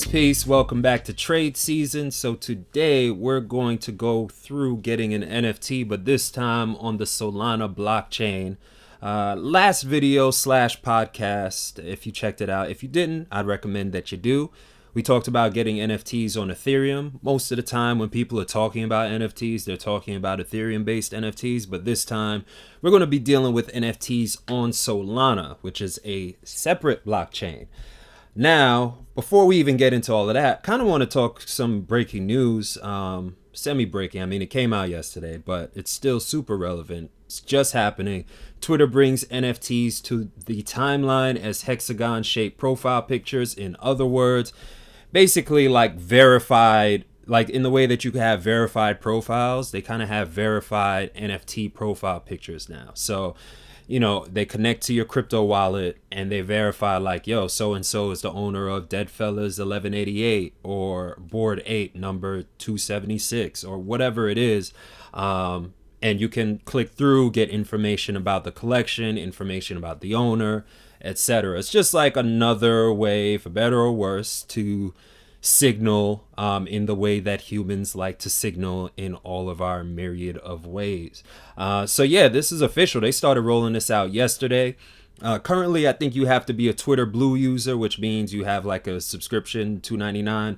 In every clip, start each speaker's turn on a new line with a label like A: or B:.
A: Peace. Welcome back to trade season. So today we're going to go through getting an NFT, but this time on the Solana blockchain. Last video slash podcast, if you checked it out. If you didn't, I'd recommend that you do. We talked about getting NFTs on Ethereum. Most of the time when people are talking about NFTs, they're talking about Ethereum-based NFTs. But this time, we're going to be dealing with NFTs on Solana, which is a separate blockchain. Now, before we even get into all of that, kind of want to talk some breaking news, semi-breaking. I mean, it came out yesterday, but it's still super relevant. It's just happening. Twitter brings NFTs to the timeline as hexagon-shaped profile pictures. In other words, basically like verified, like in the way that you can have verified profiles, they kind of have verified NFT profile pictures now. So, you know, they connect to your crypto wallet and they verify like, yo, so-and-so is the owner of Deadfellas 1188 or Board 8 number 276 or whatever it is. And you can click through, get information about the collection, information about the owner, etc. It's just like another way, for better or worse, to signal in the way that humans like to signal in all of our myriad of ways. So yeah, this is official. They started rolling this out yesterday. Currently, I think you have to be a Twitter Blue user, which means you have like a subscription, $2.99.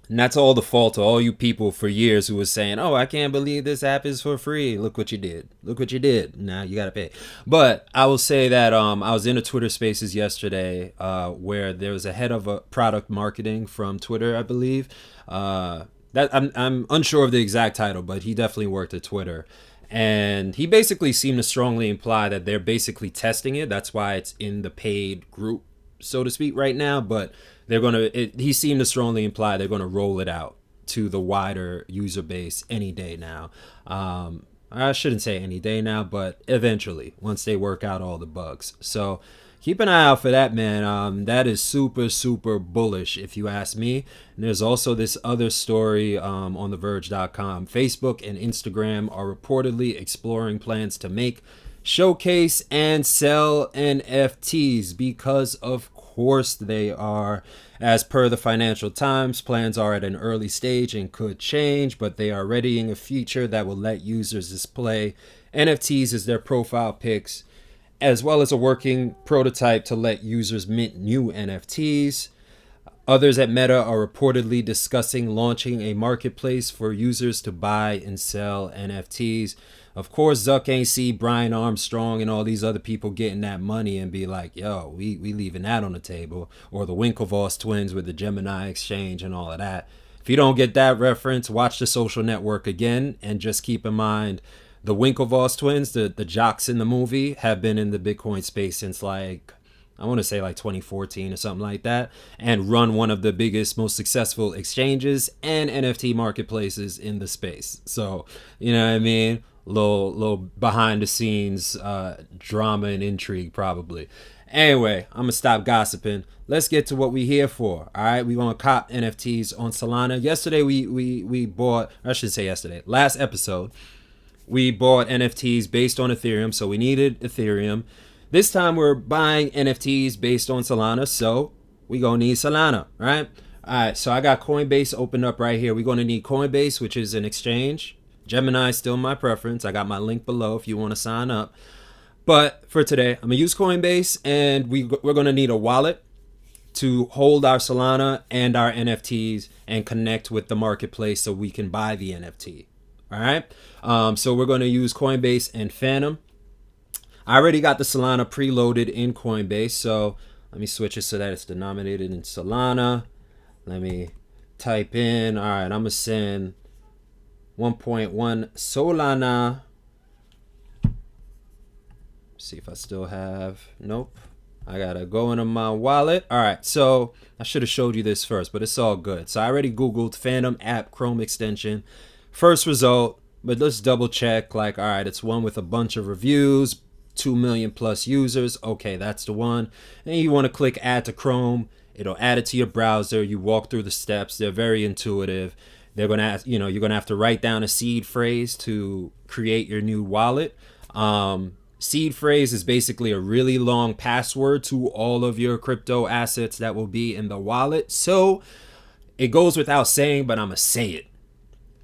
A: And that's all the fault of all you people for years who was saying, oh, I can't believe this app is for free. Look what you did. Look what you did. Now you got to pay. But I will say that I was in a Twitter Spaces yesterday where there was a head of a product marketing from Twitter, I believe. That I'm unsure of the exact title, but he definitely worked at Twitter. And he basically seemed to strongly imply that they're basically testing it. That's why it's in the paid group, so to speak, right now. But they're going to, he seemed to strongly imply they're going to roll it out to the wider user base any day now. I shouldn't say any day now, but eventually, once they work out all the bugs. So keep an eye out for that, man. That is super, super bullish, if you ask me. And there's also this other story on TheVerge.com. Facebook and Instagram are reportedly exploring plans to make, showcase, and sell NFTs because, of course, they are. As per the Financial Times, plans are at an early stage and could change, but they are readying a feature that will let users display NFTs as their profile pics, as well as a working prototype to let users mint new NFTs. Others at Meta are reportedly discussing launching a marketplace for users to buy and sell NFTs. Of course, Zuck ain't see Brian Armstrong and all these other people getting that money and be like, yo, we leaving that on the table. Or the Winklevoss twins with the Gemini exchange and all of that. If you don't get that reference, watch The Social Network again and just keep in mind the Winklevoss twins, the jocks in the movie, have been in the Bitcoin space since like, I want to say like 2014 or something like that, and run one of the biggest, most successful exchanges and NFT marketplaces in the space. So, you know what I mean? Little behind the scenes drama and intrigue probably. Anyway, I'm gonna stop gossiping. Let's get to what we here for. All right, we want to cop NFTs on Solana. Yesterday we bought, I should say yesterday, last episode, we bought NFTs based on Ethereum, so we needed Ethereum. This time we're buying NFTs based on Solana, so we gonna need Solana, right? All right, so I got Coinbase opened up right here. We're gonna need Coinbase, which is an exchange. Gemini is still my preference. I got my link below if you want to sign up. But for today, I'm gonna use Coinbase, and we're gonna need a wallet to hold our Solana and our NFTs and connect with the marketplace so we can buy the NFT. All right. So we're gonna use Coinbase and Phantom. I already got the Solana preloaded in Coinbase, so let me switch it so that it's denominated in Solana. Let me type in. All right, I'm gonna send 1.1 Solana. See if I still have. Nope. I gotta go into my wallet. All right, so I should have showed you this first, but it's all good. So I already Googled Phantom app Chrome extension. First result, but let's double check. Like, all right, it's one with a bunch of reviews, 2 million plus users. Okay, that's the one. And you want to click add to Chrome. It'll add it to your browser. You walk through the steps. They're very intuitive. They're going to ask, you're going to have to write down a seed phrase to create your new wallet. Seed phrase is basically a really long password to all of your crypto assets that will be in the wallet. So it goes without saying, but I'm going to say it.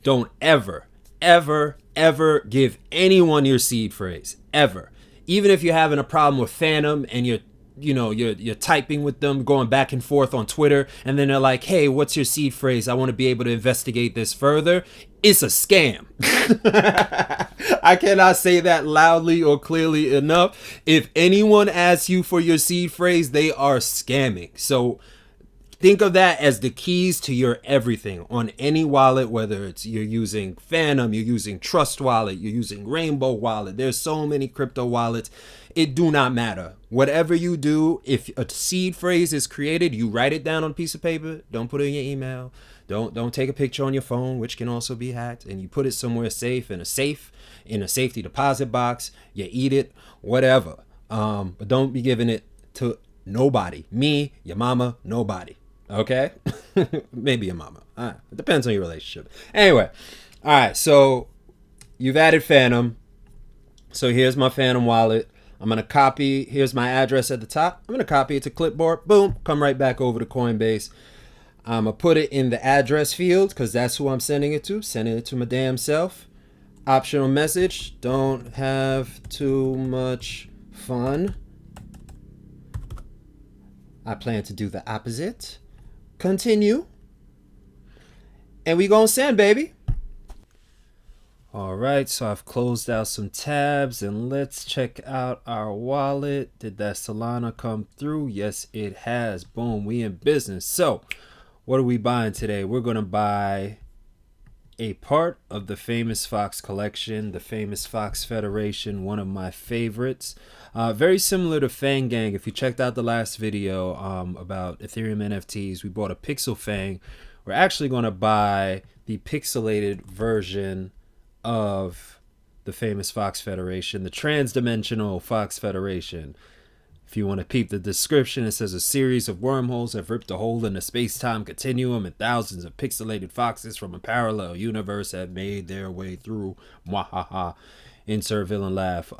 A: Don't ever, ever, ever give anyone your seed phrase. Ever. Even if you're having a problem with Phantom and you're typing with them, going back and forth on Twitter, and then they're like, hey, what's your seed phrase? I want to be able to investigate this further. It's a scam. I cannot say that loudly or clearly enough. If anyone asks you for your seed phrase, they are scamming. So think of that as the keys to your everything on any wallet, whether it's you're using Phantom, you're using Trust Wallet, you're using Rainbow Wallet. There's so many crypto wallets. It do not matter. Whatever you do, if a seed phrase is created, you write it down on a piece of paper. Don't put it in your email. Don't take a picture on your phone, which can also be hacked, and you put it somewhere safe, in a safety deposit box. You eat it, whatever. But don't be giving it to nobody. Me, your mama, nobody. Okay? Maybe your mama. It depends on your relationship. Anyway, all right, so you've added Phantom. So here's my Phantom wallet. I'm going to copy. Here's my address at the top. I'm going to copy it to clipboard. Boom. Come right back over to Coinbase. I'm going to put it in the address field because that's who I'm sending it to. Sending it to my damn self. Optional message. Don't have too much fun. I plan to do the opposite. Continue. And we gonna send, baby. All right, so I've closed out some tabs and let's check out our wallet. Did that Solana come through? Yes, it has. Boom, we in business. So what are we buying today? We're gonna buy a part of the Famous Fox collection, the Famous Fox Federation, one of my favorites. Very similar to Fang Gang. If you checked out the last video about Ethereum NFTs, we bought a Pixel Fang. We're actually going to buy the pixelated version of the Famous Fox Federation, the Transdimensional Fox Federation. If you want to peep the description, it says a series of wormholes have ripped a hole in the space-time continuum and thousands of pixelated foxes from a parallel universe have made their way through. Mwahaha. Insert villain laugh.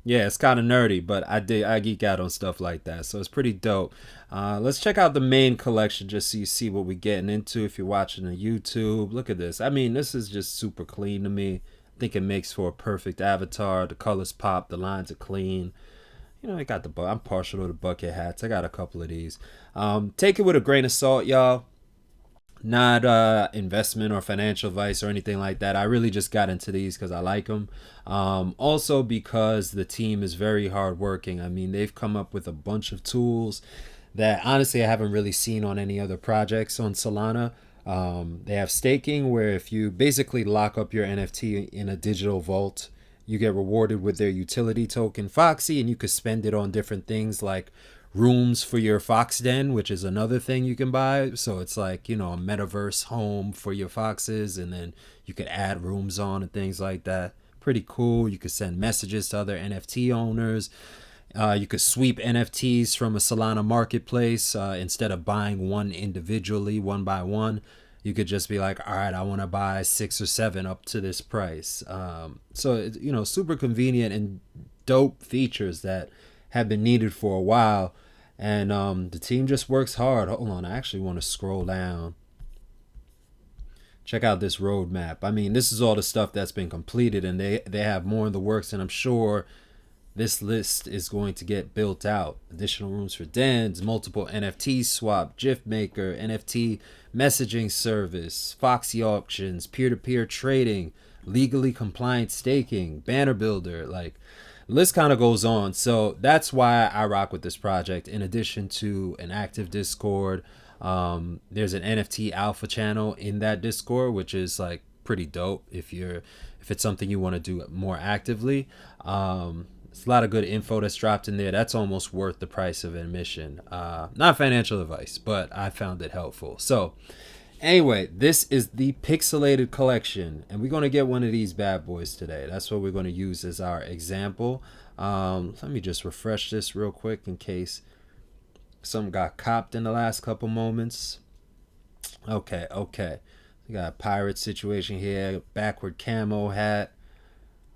A: Yeah, it's kind of nerdy, but I geek out on stuff like that, so it's pretty dope. Let's check out the main collection just so you see what we're getting into if you're watching on YouTube. Look at this. I mean, this is just super clean to me. I think it makes for a perfect avatar. The colors pop, the lines are clean. You know, I got I'm partial to the bucket hats. I got a couple of these. Take it with a grain of salt, y'all. Not investment or financial advice or anything like that. I really just got into these because I like them. Also because the team is very hardworking. I mean, they've come up with a bunch of tools that honestly I haven't really seen on any other projects on Solana. They have staking where if you basically lock up your NFT in a digital vault, you get rewarded with their utility token Foxy, and you could spend it on different things like rooms for your Fox Den, which is another thing you can buy. So it's like, you know, a metaverse home for your foxes, and then you could add rooms on and things like that. Pretty cool. You could send messages to other NFT owners. You could sweep NFTs from a Solana marketplace instead of buying one individually, one by one. You could just be like, all right, I want to buy 6 or 7 up to this price. So, you know, super convenient and dope features that have been needed for a while. And the team just works hard. Hold on, I actually want to scroll down. Check out this roadmap. I mean, this is all the stuff that's been completed, and they have more in the works, and I'm sure this list is going to get built out. Additional rooms for dens, multiple NFT swap, GIF maker, NFT messaging service, Foxy auctions, peer-to-peer trading, legally compliant staking, banner builder. Like, the list kind of goes on. So that's why I rock with this project. In addition to an active Discord, there's an NFT alpha channel in that Discord, which is like pretty dope if it's something you want to do more actively. It's a lot of good info that's dropped in there. That's almost worth the price of admission. Not financial advice, but I found it helpful. So anyway, this is the pixelated collection, and we're going to get one of these bad boys today. That's what we're going to use as our example. Let me just refresh this real quick in case something got copped in the last couple moments. Okay. We got a pirate situation here, backward camo hat.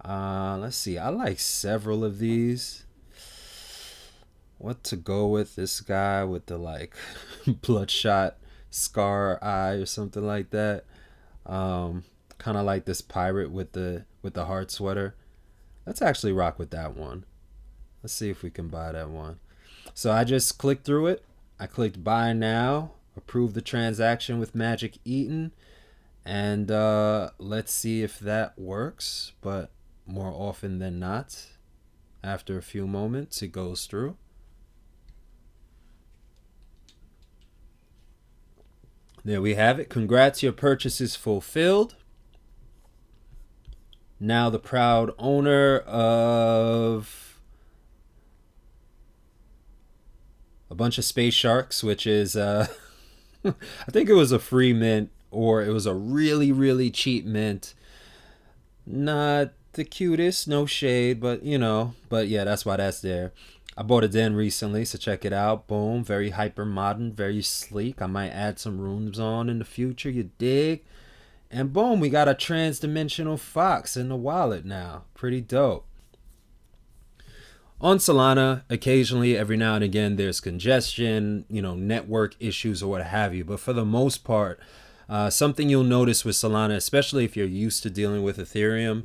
A: Let's see. I like several of these. What to go with? This guy with the like bloodshot scar eye or something like that. Kind of like this pirate with the heart sweater. Let's actually rock with that one. Let's see if we can buy that one. So I just clicked through it. I clicked buy now, approve the transaction with Magic Eaton, and let's see if that works. But more often than not, after a few moments, it goes through. There we have it. Congrats, your purchase is fulfilled. Now the proud owner of a bunch of space sharks, which is I think it was a free mint, or it was a really, really cheap mint. Not the cutest, no shade, but you know, but yeah, that's why that's there. I bought it in recently, so check it out. Boom, very hyper modern, very sleek. I might add some rooms on in the future, you dig? And boom, we got a trans-dimensional fox in the wallet now. Pretty dope. On Solana, occasionally, every now and again, there's congestion, you know, network issues or what have you. But for the most part, something you'll notice with Solana, especially if you're used to dealing with Ethereum,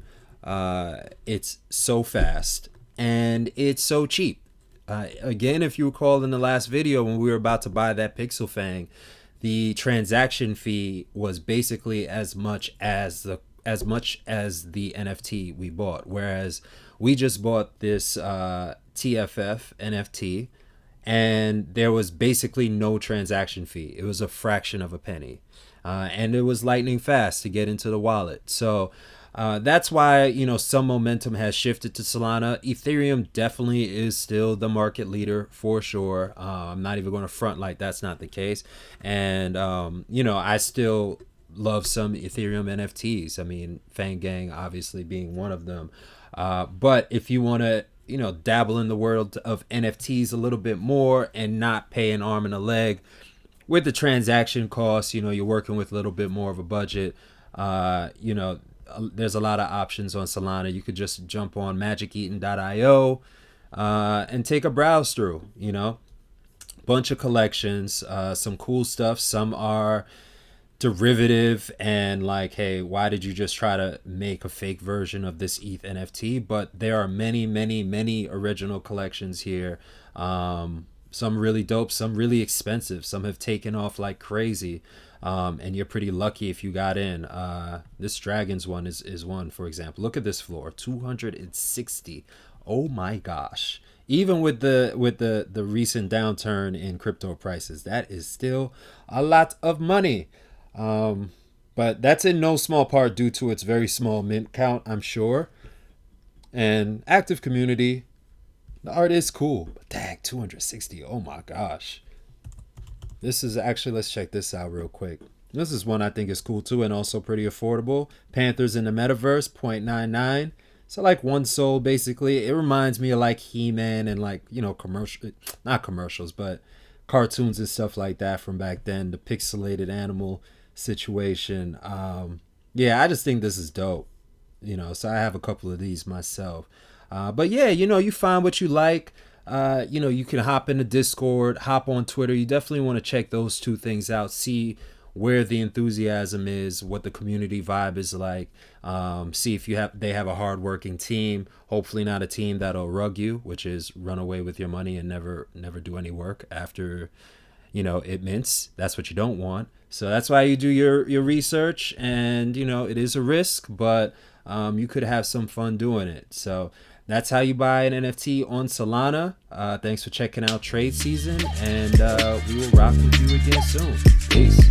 A: it's so fast and it's so cheap. Again, if you recall in the last video when we were about to buy that Pixel Fang, the transaction fee was basically as much as the NFT we bought, whereas we just bought this TFF NFT and there was basically no transaction fee. It was a fraction of a penny, and it was lightning fast to get into the wallet. So that's why, you know, some momentum has shifted to Solana. Ethereum definitely is still the market leader for sure. I'm not even going to front like that's not the case. And, you know, I still love some Ethereum NFTs. I mean, Fang Gang obviously being one of them. But if you want to, you know, dabble in the world of NFTs a little bit more and not pay an arm and a leg with the transaction costs, you know, you're working with a little bit more of a budget, you know, there's a lot of options on Solana. You could just jump on magiceaton.io and take a browse through, you know, bunch of collections, some cool stuff. Some are derivative and like, hey, why did you just try to make a fake version of this ETH NFT? But there are many, many, many original collections here. Some really dope, some really expensive. Some have taken off like crazy. And you're pretty lucky if you got in. This Dragons one is one, for example. Look at this floor, 260. Oh my gosh. Even with the recent downturn in crypto prices, that is still a lot of money. But that's in no small part due to its very small mint count, I'm sure. And active community. The art is cool, but dang, 260. Oh my gosh. This is actually, let's check this out real quick. This is one I think is cool too and also pretty affordable. Panthers in the Metaverse, 0.99. So like one soul basically. It reminds me of like He-Man and like, you know, not commercials, but cartoons and stuff like that from back then. The pixelated animal situation. Yeah, I just think this is dope. You know, so I have a couple of these myself. But yeah, you know, you find what you like. You know, you can hop into Discord, hop on Twitter. You definitely want to check those two things out, see where the enthusiasm is, what the community vibe is like. See if they have a hardworking team. Hopefully not a team that'll rug you, which is run away with your money and never do any work after, you know, it mints. That's what you don't want. So that's why you do your research, and you know, it is a risk, but you could have some fun doing it. So that's how you buy an NFT on Solana. Thanks for checking out Trade Season, and we will rock with you again soon. Peace.